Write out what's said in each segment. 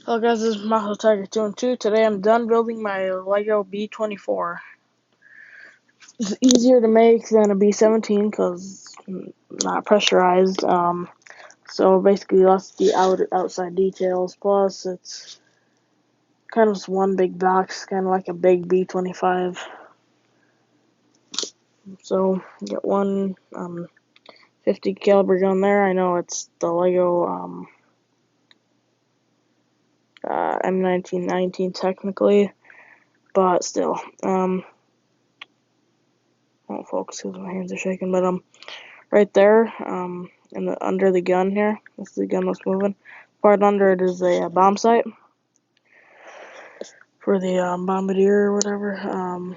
Hello guys, this is Muscle Tiger 2 and 2. Today I'm done building my Lego B-24. It's easier to make than a B-17 because not pressurized. So basically less the outside details. Plus it's kind of just one big box, kind of like a big B-25. So you get one 50 caliber gun there. I know it's the Lego M1919 technically, but still. Won't focus because my hands are shaking, but right there, under the gun here, this is the gun that's moving. Part under it is a bomb sight for the bombardier or whatever.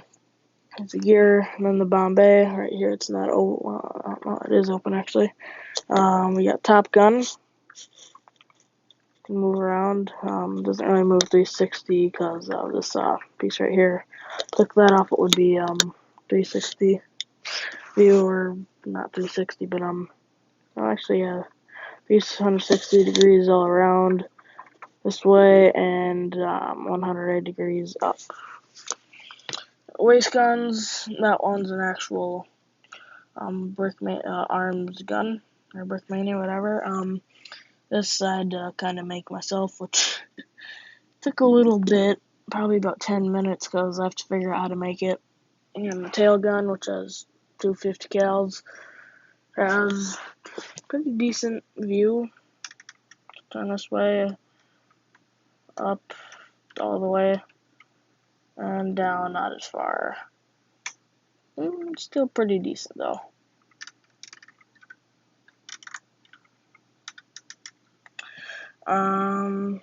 It's a gear, and then the bomb bay right here. It's not it is open actually. We got top gun. Can move around. Doesn't really move 360 because of this piece right here. Took that off, it would be 360 view, or not 360, but actually 360 degrees all around this way, and 108 degrees up. Waist guns, that one's an actual arms gun, or Brickmania, whatever. This I had to kind of make myself, which took a little bit, probably about 10 minutes, because I have to figure out how to make it. And the tail gun, which has 250 cals, has pretty decent view. Turn this way, up all the way, and down not as far. Still pretty decent though.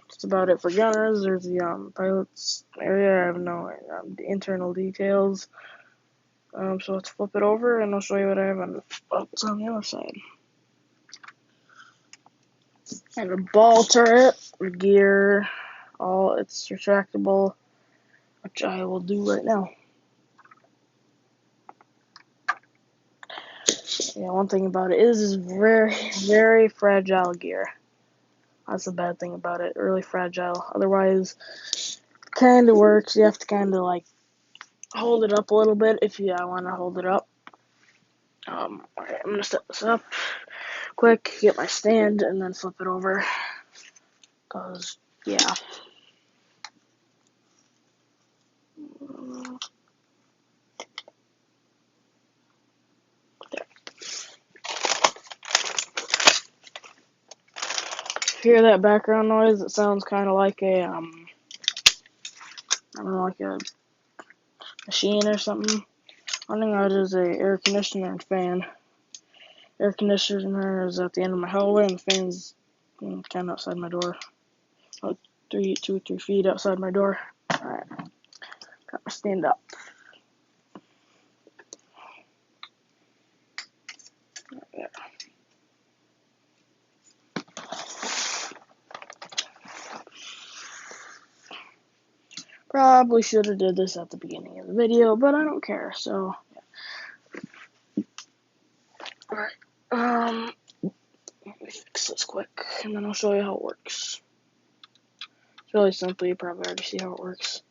That's about it for gunners. There's the pilots area. I have no the internal details. So let's flip it over and I'll show you what I have on the other side. And a ball turret, gear, it's retractable, which I will do right now. Yeah, one thing about it is very, very fragile gear. That's the bad thing about it. Really fragile. Otherwise, kind of works. You have to kind of like hold it up a little bit if you want to hold it up. Alright, I'm gonna set this up quick, get my stand, and then flip it over. Cause yeah. Hear that background noise? It sounds kind of like a I don't know, like a machine or something. I think that is a air conditioner and fan. Air conditioner is at the end of my hallway, and the fan's kind of outside my door. Like 2 or 3 feet outside my door. Alright, got my stand up. There. Probably should have did this at the beginning of the video, but I don't care, so yeah. Alright, let me fix this quick, and then I'll show you how it works. It's really simple, you probably already see how it works.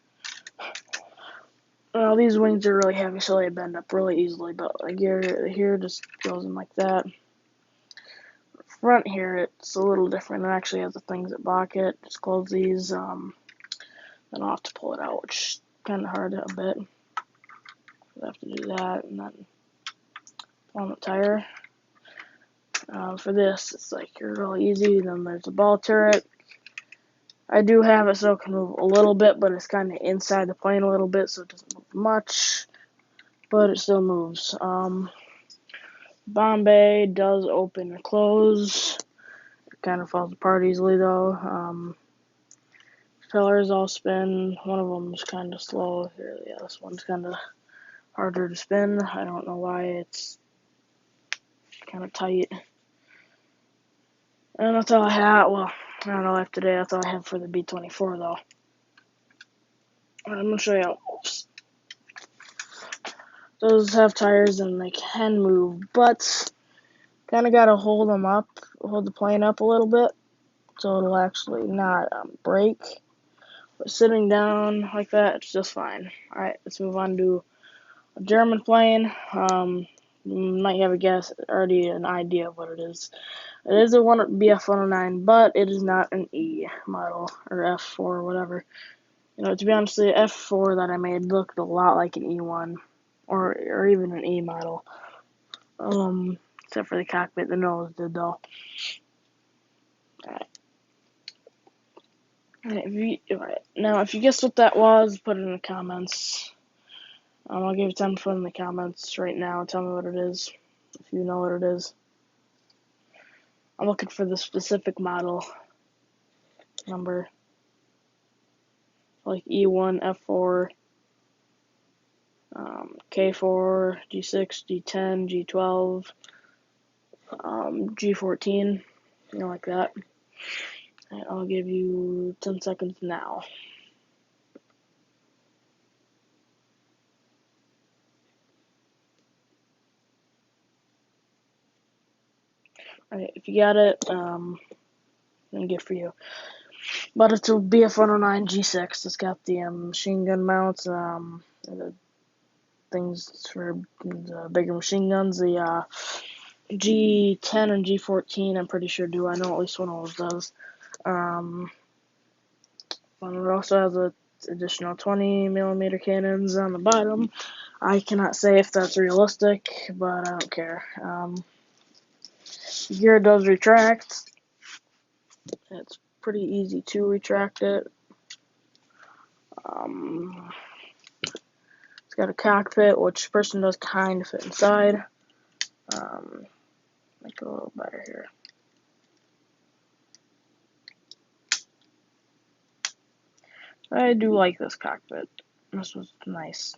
Well, these wings are really heavy, so they bend up really easily, but like here just goes in like that. Front here, it's a little different. It actually has the things that block it. Just close these, then I'll have to pull it out, which is kind of hard a bit. I have to do that, and then pull on the tire. For this, it's like really easy. Then there's a ball turret. I do have it so it can move a little bit, but it's kind of inside the plane a little bit, so it doesn't move much, but it still moves. Bomb bay does open and close. It kind of falls apart easily though. Pillars all spin. One of them is kind of slow. Here, yeah, this one's kind of harder to spin. I don't know why. It's kind of tight. And that's all I have. Well, I don't know, after today, that's all I have for the B-24 though. I'm going to show you how it moves. Those have tires and they can move, but kind of got to hold the plane up a little bit. so it'll actually not break. But sitting down like that, it's just fine. Alright, let's move on to a German plane. You might have a guess, already an idea of what it is. It is a BF-109, but it is not an E model, or F4, or whatever. To be honest, the F4 that I made looked a lot like an E1, or even an E model. Except for the cockpit, the nose did though. Alright. Alright. Now, if you guessed what that was, put it in the comments. I'll give you time to put in the comments right now and tell me what it is, if you know what it is. I'm looking for the specific model number, like E1, F4, K4, G6, G10, G12, G14, like that. And I'll give you 10 seconds now. Alright, if you got it, then good for you. But it's a BF-109 G6. It's got the machine gun mounts, the things for the bigger machine guns. The G10 and G14, I'm pretty sure do. I know at least one of those does. It also has a additional 20mm cannons on the bottom. I cannot say if that's realistic, but I don't care. The gear does retract. It's pretty easy to retract it. It's got a cockpit, which person does kind of fit inside. Make it a little better here. I do like this cockpit. This was nice.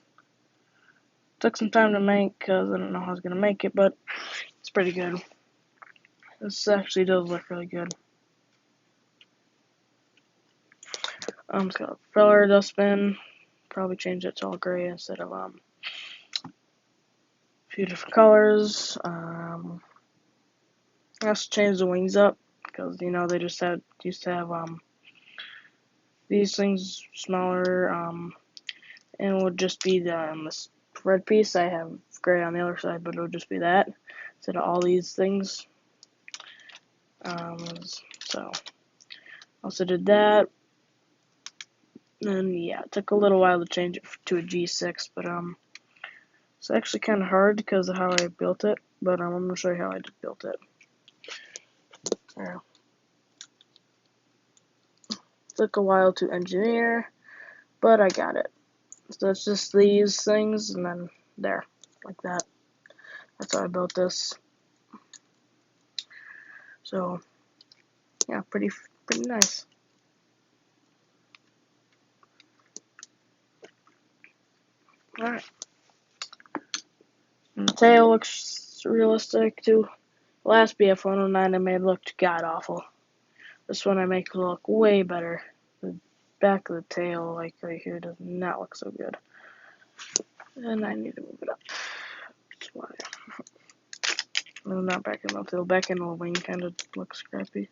Took some time to make because I don't know how I was going to make it, but it's pretty good. This actually does look really good. It's got a propeller, does spin. Probably change it to all gray instead of a few different colors. I also changed the wings up because they just used to have these things smaller, and it would just be this red piece. I have gray on the other side, but it would just be that instead of all these things. So also did that. And yeah, it took a little while to change it to a G6, but it's actually kind of hard because of how I built it. But I'm gonna show you how I built it. There. Took a while to engineer, but I got it. So it's just these things, and then there, like that. That's how I built this. So yeah, pretty nice. Alright. And the tail looks realistic too. The last BF-109 I made looked god awful. This one I make look way better. The back of the tail, like right here, does not look so good. And I need to move it up. That's why. No, not back in the tail. Back in the wing kind of looks crappy.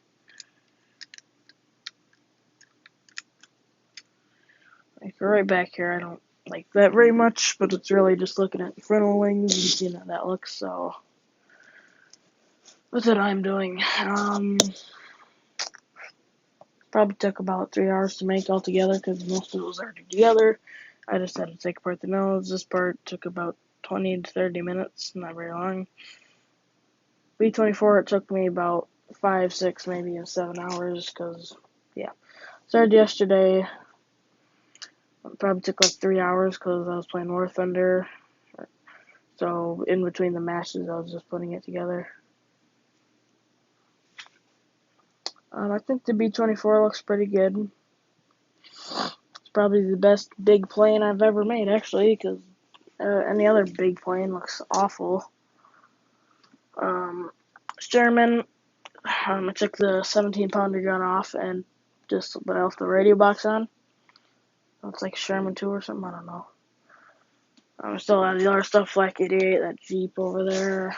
Like right back here, I don't like that very much, but it's really just looking at the frontal wings and seeing how that looks. So that's what I'm doing. Probably took about 3 hours to make altogether because most of it was already together. I just had to take apart the nose. This part took about 20 to 30 minutes, not very long. B-24, it took me about 5, 6, maybe 7 hours because, yeah. Started yesterday. It probably took like 3 hours because I was playing War Thunder. So in between the matches, I was just putting it together. I think the B-24 looks pretty good. It's probably the best big plane I've ever made, actually, because any other big plane looks awful. It's German. I took the 17-pounder gun off and just left the radio box on. Looks like a Sherman 2 or something, I don't know. I still have the other stuff, Flak 88, that Jeep over there.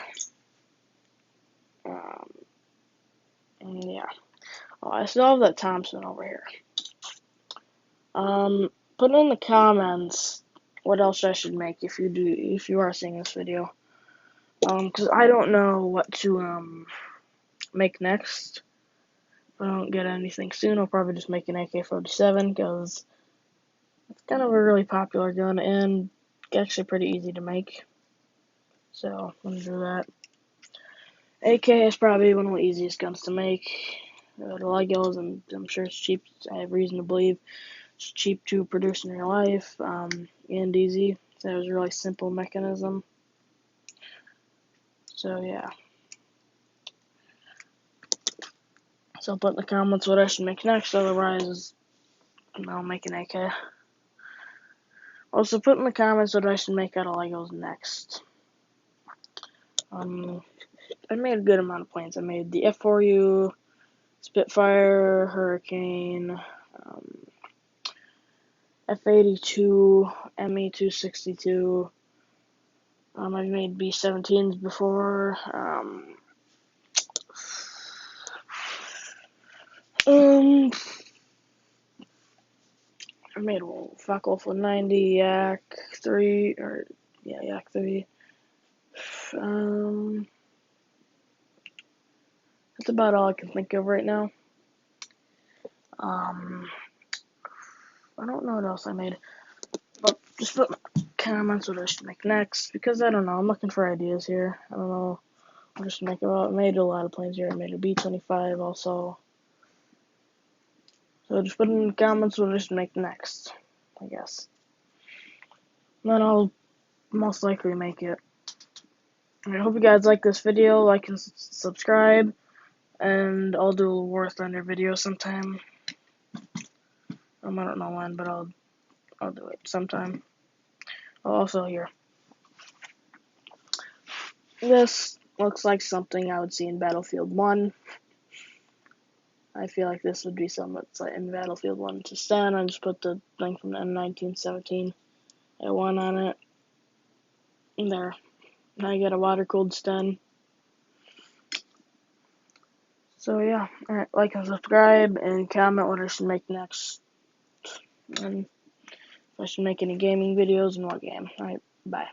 And yeah. Oh, I still have that Thompson over here. Put in the comments what else I should make if you are seeing this video. Because I don't know what to make next. If I don't get anything soon, I'll probably just make an AK-47 because it's kind of a really popular gun and actually pretty easy to make. So I'm gonna do that. AK is probably one of the easiest guns to make. The Legos, and I'm sure it's cheap. I have reason to believe it's cheap to produce in real life, and easy. So it was a really simple mechanism. So yeah. So put in the comments what I should make next. Otherwise, I'll make an AK. Also, put in the comments what I should make out of Legos next. I made a good amount of planes. I made the F4U, Spitfire, Hurricane, F-82, ME-262. I've made B-17s before. I made a Focke-Wulf 90, Yak 3, Yak 3. That's about all I can think of right now. I don't know what else I made. But just put in the comments what I should make next, because I don't know. I'm looking for ideas here. I don't know. I'll just make about. I made a lot of planes here. I made a B-25 also. So just put in the comments what I should make next, I guess. And then I'll most likely make it. I hope you guys like this video. Like and subscribe. And I'll do a War Thunder video sometime. I don't know when, but I'll do it sometime. Also here. This looks like something I would see in Battlefield 1. I feel like this would be something that's like in Battlefield 1 to Sten. I just put the thing from the M1917 A1 on it. And there. Now I get a water-cooled Sten. So yeah, alright, like and subscribe and comment what I should make next. And if I should make any gaming videos and what game. Alright, bye.